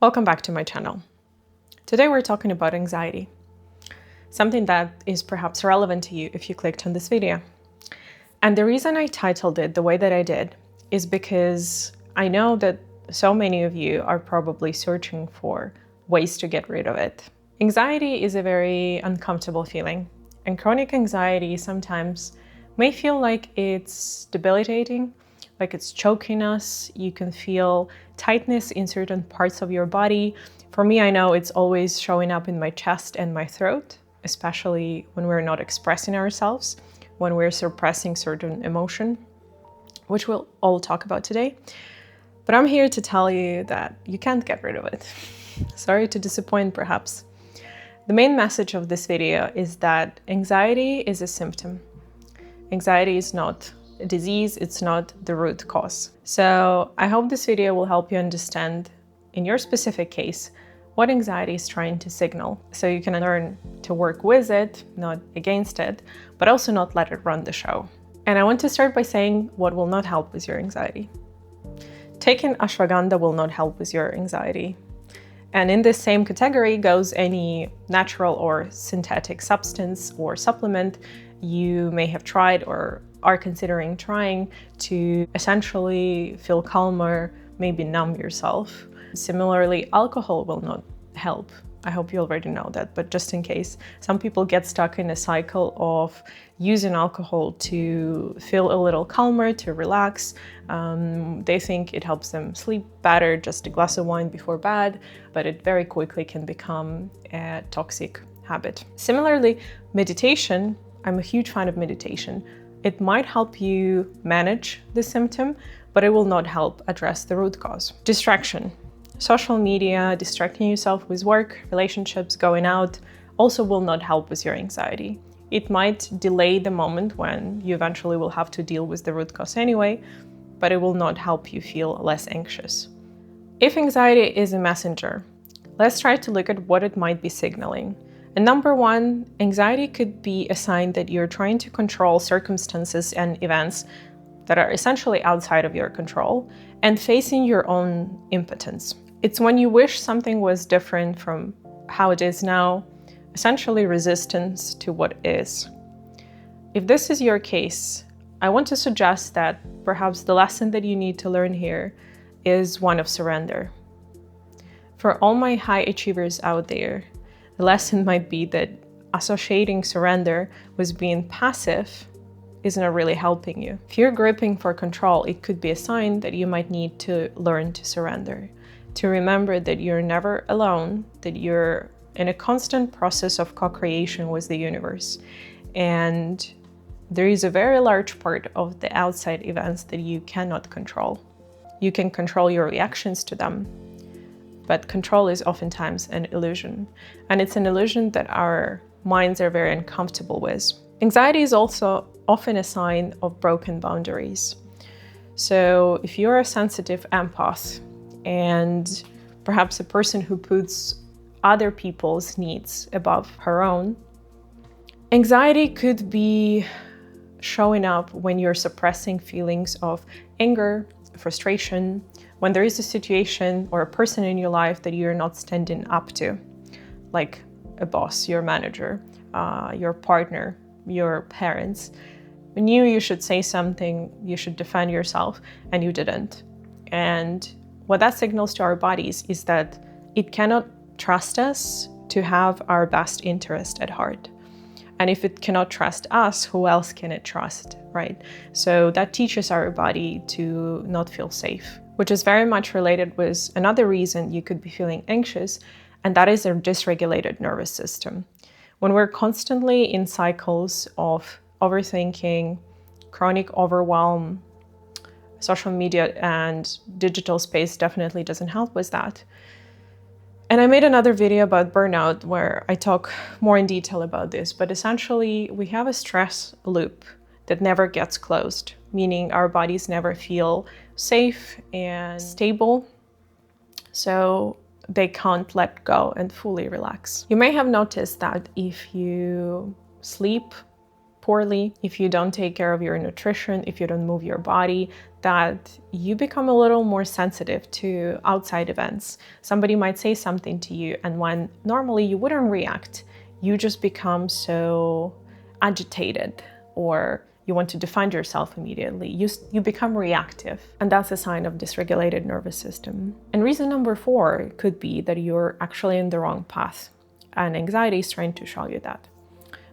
Welcome back to my channel. Today we're talking about anxiety, something that is perhaps relevant to you if you clicked on this video. And the reason I titled it the way that I did is because I know that so many of you are probably searching for ways to get rid of it. Anxiety is a very uncomfortable feeling, and chronic anxiety sometimes may feel like it's debilitating, like it's choking us. You can feel tightness in certain parts of your body. For me, I know it's always showing up in my chest and my throat, especially when we're not expressing ourselves, when we're suppressing certain emotion, which we'll all talk about today. But I'm here to tell you that you can't get rid of it. Sorry to disappoint, perhaps. The main message of this video is that anxiety is a symptom. Anxiety is not a disease, it's not the root cause. So I hope this video will help you understand, in your specific case, what anxiety is trying to signal, so you can learn to work with it, not against it, but also not let it run the show. And I want to start by saying what will not help with your anxiety. Taking ashwagandha will not help with your anxiety. And in this same category goes any natural or synthetic substance or supplement you may have tried or are considering trying to essentially feel calmer, maybe numb yourself. Similarly, alcohol will not help. I hope you already know that, but just in case, some people get stuck in a cycle of using alcohol to feel a little calmer, to relax. They think it helps them sleep better, just a glass of wine before bed, but it very quickly can become a toxic habit. Similarly, meditation, I'm a huge fan of meditation. It might help you manage the symptom, but it will not help address the root cause. Distraction. Social media, distracting yourself with work, relationships, going out, also will not help with your anxiety. It might delay the moment when you eventually will have to deal with the root cause anyway, but it will not help you feel less anxious. If anxiety is a messenger, let's try to look at what it might be signaling. And number one, anxiety could be a sign that you're trying to control circumstances and events that are essentially outside of your control and facing your own impotence. It's when you wish something was different from how it is now, essentially resistance to what is. If this is your case, I want to suggest that perhaps the lesson that you need to learn here is one of surrender. For all my high achievers out there, the lesson might be that associating surrender with being passive is not really helping you. If you're gripping for control, it could be a sign that you might need to learn to surrender, to remember that you're never alone, that you're in a constant process of co-creation with the universe. And there is a very large part of the outside events that you cannot control. You can control your reactions to them, but control is oftentimes an illusion. And it's an illusion that our minds are very uncomfortable with. Anxiety is also often a sign of broken boundaries. So if you're a sensitive empath and perhaps a person who puts other people's needs above her own, anxiety could be showing up when you're suppressing feelings of anger, frustration, when there is a situation or a person in your life that you're not standing up to, like a boss, your manager, your partner, your parents. When you should say something, you should defend yourself, and you didn't. And what that signals to our bodies is that it cannot trust us to have our best interest at heart. And if it cannot trust us, who else can it trust, right? So that teaches our body to not feel safe, which is very much related with another reason you could be feeling anxious, and that is a dysregulated nervous system. When we're constantly in cycles of overthinking, chronic overwhelm, social media and digital space definitely doesn't help with that. And I made another video about burnout where I talk more in detail about this, but essentially we have a stress loop that never gets closed, meaning our bodies never feel safe and stable, so they can't let go and fully relax. You may have noticed that if you sleep poorly, if you don't take care of your nutrition, if you don't move your body, that you become a little more sensitive to outside events. Somebody might say something to you, and when normally you wouldn't react, you just become so agitated, or you want to defend yourself immediately. You become reactive, and that's a sign of dysregulated nervous system. And reason number 4 could be that you're actually in the wrong path, and anxiety is trying to show you that.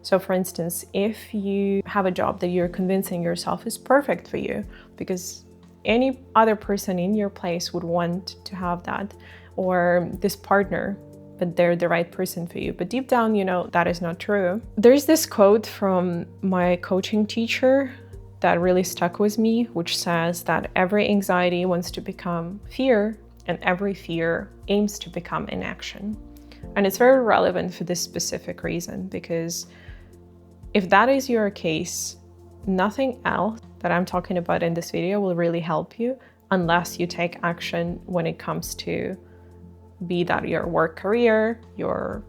So for instance, if you have a job that you're convincing yourself is perfect for you, because any other person in your place would want to have that, or this partner, but they're the right person for you. But deep down, you know, that is not true. There's this quote from my coaching teacher that really stuck with me, which says that every anxiety wants to become fear, and every fear aims to become inaction. And it's very relevant for this specific reason, because if that is your case, nothing else that I'm talking about in this video will really help you unless you take action when it comes to be that your work career, your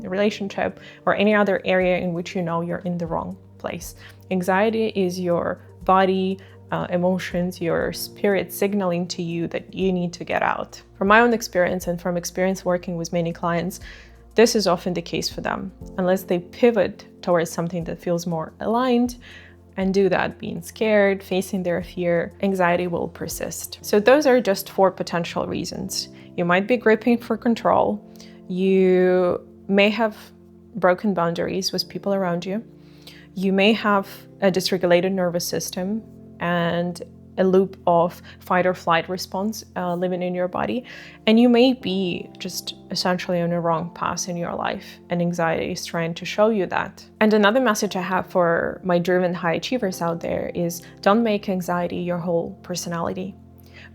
relationship, or any other area in which you know you're in the wrong place. Anxiety is your body, emotions, your spirit signaling to you that you need to get out. From my own experience and from experience working with many clients, this is often the case for them. Unless they pivot towards something that feels more aligned and do that, being scared, facing their fear, anxiety will persist. So those are just 4 potential reasons. You might be gripping for control. You may have broken boundaries with people around you. You may have a dysregulated nervous system and a loop of fight or flight response living in your body. And you may be just essentially on a wrong path in your life, and anxiety is trying to show you that. And another message I have for my driven high achievers out there is don't make anxiety your whole personality.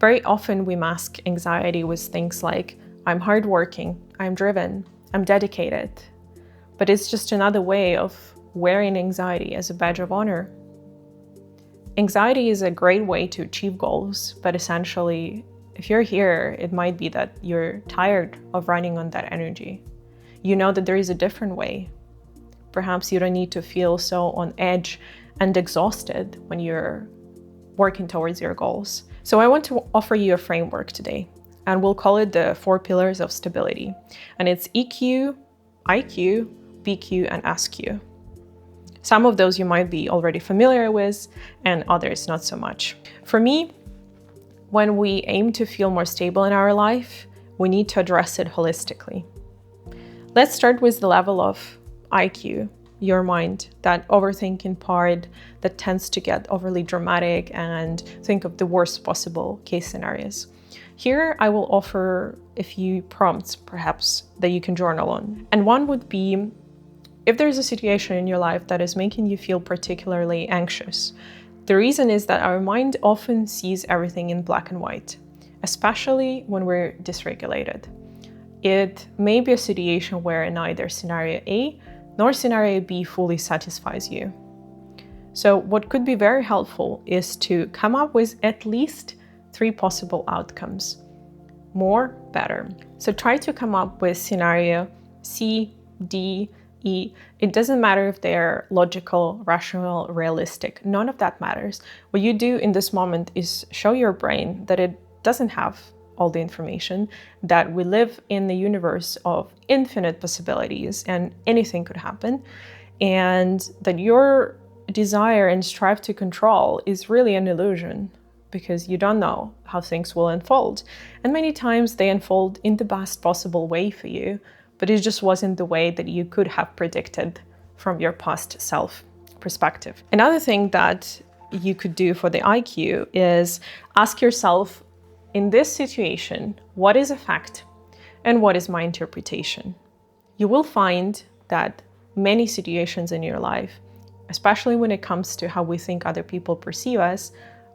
Very often we mask anxiety with things like, I'm hardworking, I'm driven, I'm dedicated. But it's just another way of wearing anxiety as a badge of honor. Anxiety is a great way to achieve goals, but essentially, if you're here, it might be that you're tired of running on that energy. You know that there is a different way. Perhaps you don't need to feel so on edge and exhausted when you're working towards your goals. So I want to offer you a framework today, and we'll call it the 4 pillars of stability. And it's EQ, IQ, BQ, and SQ. Some of those you might be already familiar with, and others not so much. For me, when we aim to feel more stable in our life, we need to address it holistically. Let's start with the level of IQ, your mind, that overthinking part that tends to get overly dramatic and think of the worst possible case scenarios. Here, I will offer a few prompts, perhaps, that you can journal on. And one would be, if there's a situation in your life that is making you feel particularly anxious, the reason is that our mind often sees everything in black and white, especially when we're dysregulated. It may be a situation where neither scenario A nor scenario B fully satisfies you. So what could be very helpful is to come up with at least 3 possible outcomes. More, better. So try to come up with scenario C, D, E. It doesn't matter if they're logical, rational, realistic. None of that matters. What you do in this moment is show your brain that it doesn't have all the information, that we live in the universe of infinite possibilities and anything could happen, and that your desire and strive to control is really an illusion because you don't know how things will unfold. And many times they unfold in the best possible way for you, but it just wasn't the way that you could have predicted from your past self perspective. Another thing that you could do for the IQ is ask yourself, in this situation, what is a fact and what is my interpretation? You will find that many situations in your life, especially when it comes to how we think other people perceive us,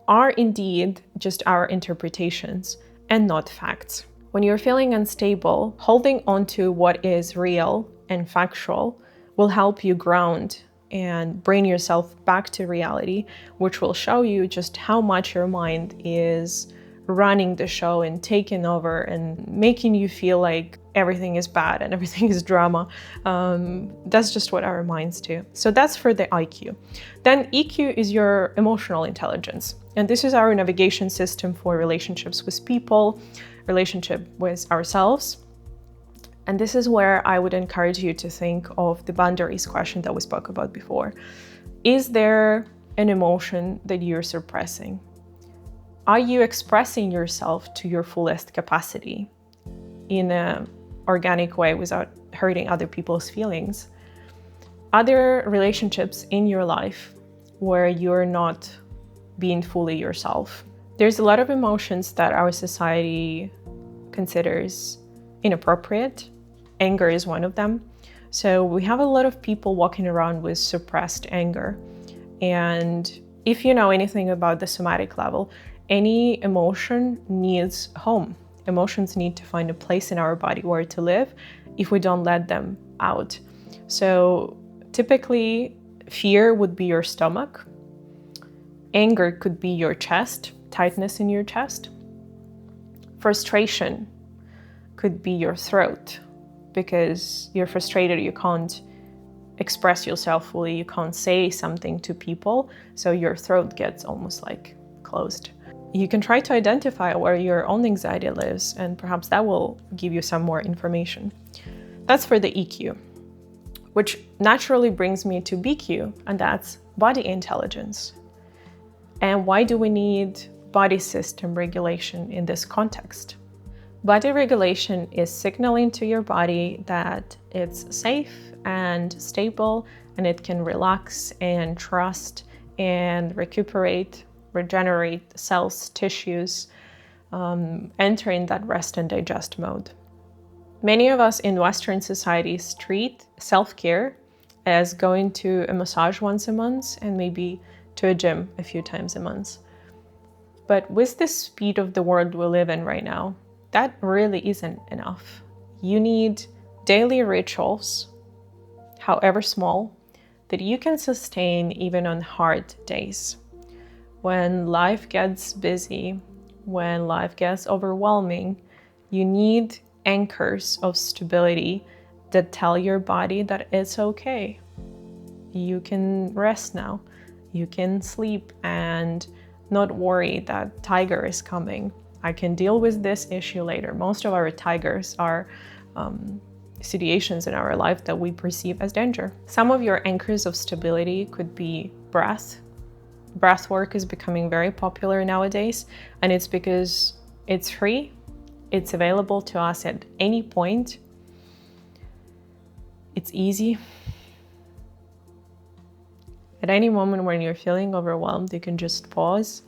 are indeed just our interpretations and not facts. When you're feeling unstable, holding on to what is real and factual will help you ground and bring yourself back to reality, which will show you just how much your mind is running the show and taking over and making you feel like everything is bad and everything is drama. That's just what our minds do. So that's for the IQ. Then EQ is your emotional intelligence. And this is our navigation system for relationships with people, relationship with ourselves. And this is where I would encourage you to think of the boundaries question that we spoke about before. Is there an emotion that you're suppressing? Are you expressing yourself to your fullest capacity in an organic way without hurting other people's feelings? Are there relationships in your life where you're not being fully yourself? There's a lot of emotions that our society considers inappropriate. Anger is one of them. So we have a lot of people walking around with suppressed anger. And if you know anything about the somatic level, any emotion needs home. Emotions need to find a place in our body where to live if we don't let them out. So typically, fear would be your stomach. Anger could be your chest, tightness in your chest. Frustration could be your throat, because you're frustrated, you can't express yourself fully, you can't say something to people, so your throat gets almost like closed. You can try to identify where your own anxiety lives, and perhaps that will give you some more information. That's for the EQ, which naturally brings me to BQ, and that's body intelligence. And why do we need body system regulation in this context? Body regulation is signaling to your body that it's safe and stable, and it can relax and trust and recuperate, regenerate cells, tissues, entering that rest and digest mode. Many of us in Western societies treat self-care as going to a massage once a month and maybe to a gym a few times a month. But with the speed of the world we live in right now, that really isn't enough. You need daily rituals, however small, that you can sustain even on hard days. When life gets busy, when life gets overwhelming, you need anchors of stability that tell your body that it's okay. You can rest now. You can sleep and not worry that tiger is coming. I can deal with this issue later. Most of our tigers are situations in our life that we perceive as danger. Some of your anchors of stability could be breath. Breathwork is becoming very popular nowadays, and it's because it's free, it's available to us at any point, it's easy. At any moment when you're feeling overwhelmed, you can just pause,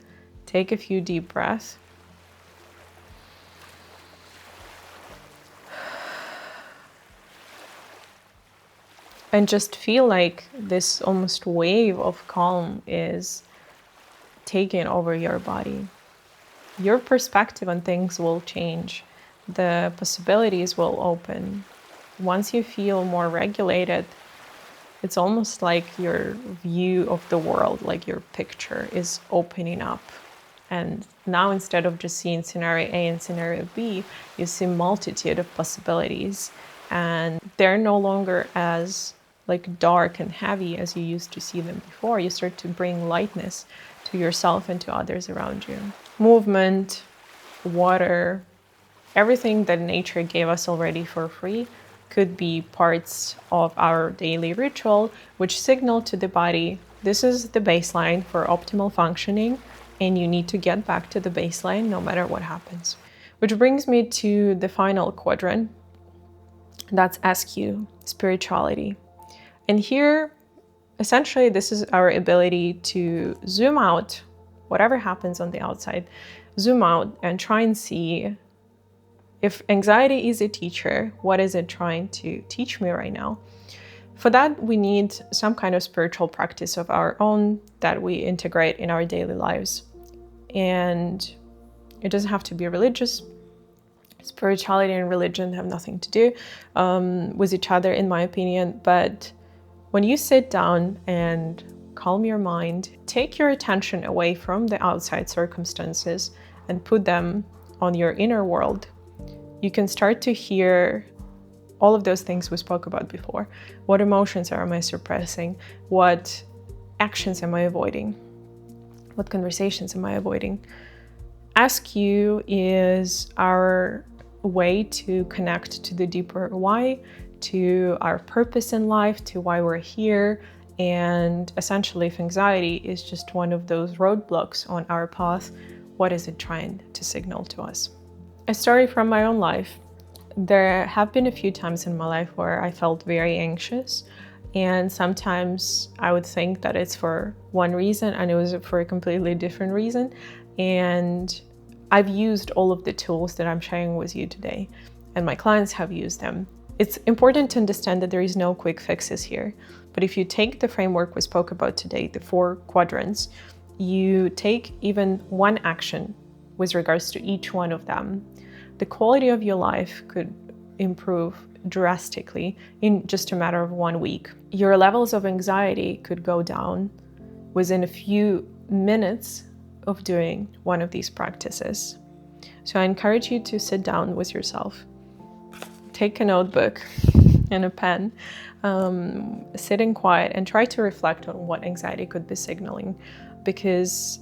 take a few deep breaths, and just feel like this almost wave of calm is taking over your body. Your perspective on things will change. The possibilities will open. Once you feel more regulated, it's almost like your view of the world, like your picture is opening up. And now instead of just seeing scenario A and scenario B, you see a multitude of possibilities. And they're no longer as like dark and heavy as you used to see them before. You start to bring lightness to yourself and to others around you. Movement, water, everything that nature gave us already for free could be parts of our daily ritual, which signal to the body, this is the baseline for optimal functioning, and you need to get back to the baseline no matter what happens. Which brings me to the final quadrant, that's SQ, spirituality. And here, essentially, this is our ability to zoom out, whatever happens on the outside, zoom out and try and see if anxiety is a teacher, what is it trying to teach me right now? For that, we need some kind of spiritual practice of our own that we integrate in our daily lives. And it doesn't have to be religious. Spirituality and religion have nothing to do with each other, in my opinion. But when you sit down and calm your mind, take your attention away from the outside circumstances and put them on your inner world, you can start to hear all of those things we spoke about before. What emotions am I suppressing? What actions am I avoiding? What conversations am I avoiding? Ask You is our way to connect to the deeper why, to our purpose in life, to why we're here. And essentially, if anxiety is just one of those roadblocks on our path, what is it trying to signal to us? A story from my own life. There have been a few times in my life where I felt very anxious, and sometimes I would think that it's for one reason and it was for a completely different reason. And I've used all of the tools that I'm sharing with you today, and my clients have used them. It's important to understand that there is no quick fixes here. But if you take the framework we spoke about today, the 4 quadrants, you take even one action with regards to each one of them, the quality of your life could improve drastically in just a matter of 1 week. Your levels of anxiety could go down within a few minutes of doing one of these practices. So I encourage you to sit down with yourself, take a notebook and a pen, sit in quiet and try to reflect on what anxiety could be signaling, because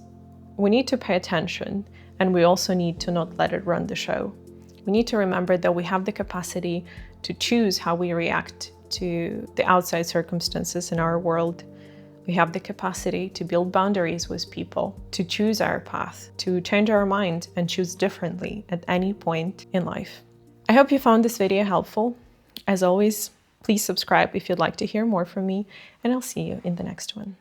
we need to pay attention and we also need to not let it run the show. We need to remember that we have the capacity to choose how we react to the outside circumstances in our world. We have the capacity to build boundaries with people, to choose our path, to change our mind and choose differently at any point in life. I hope you found this video helpful. As always, please subscribe if you'd like to hear more from me, and I'll see you in the next one.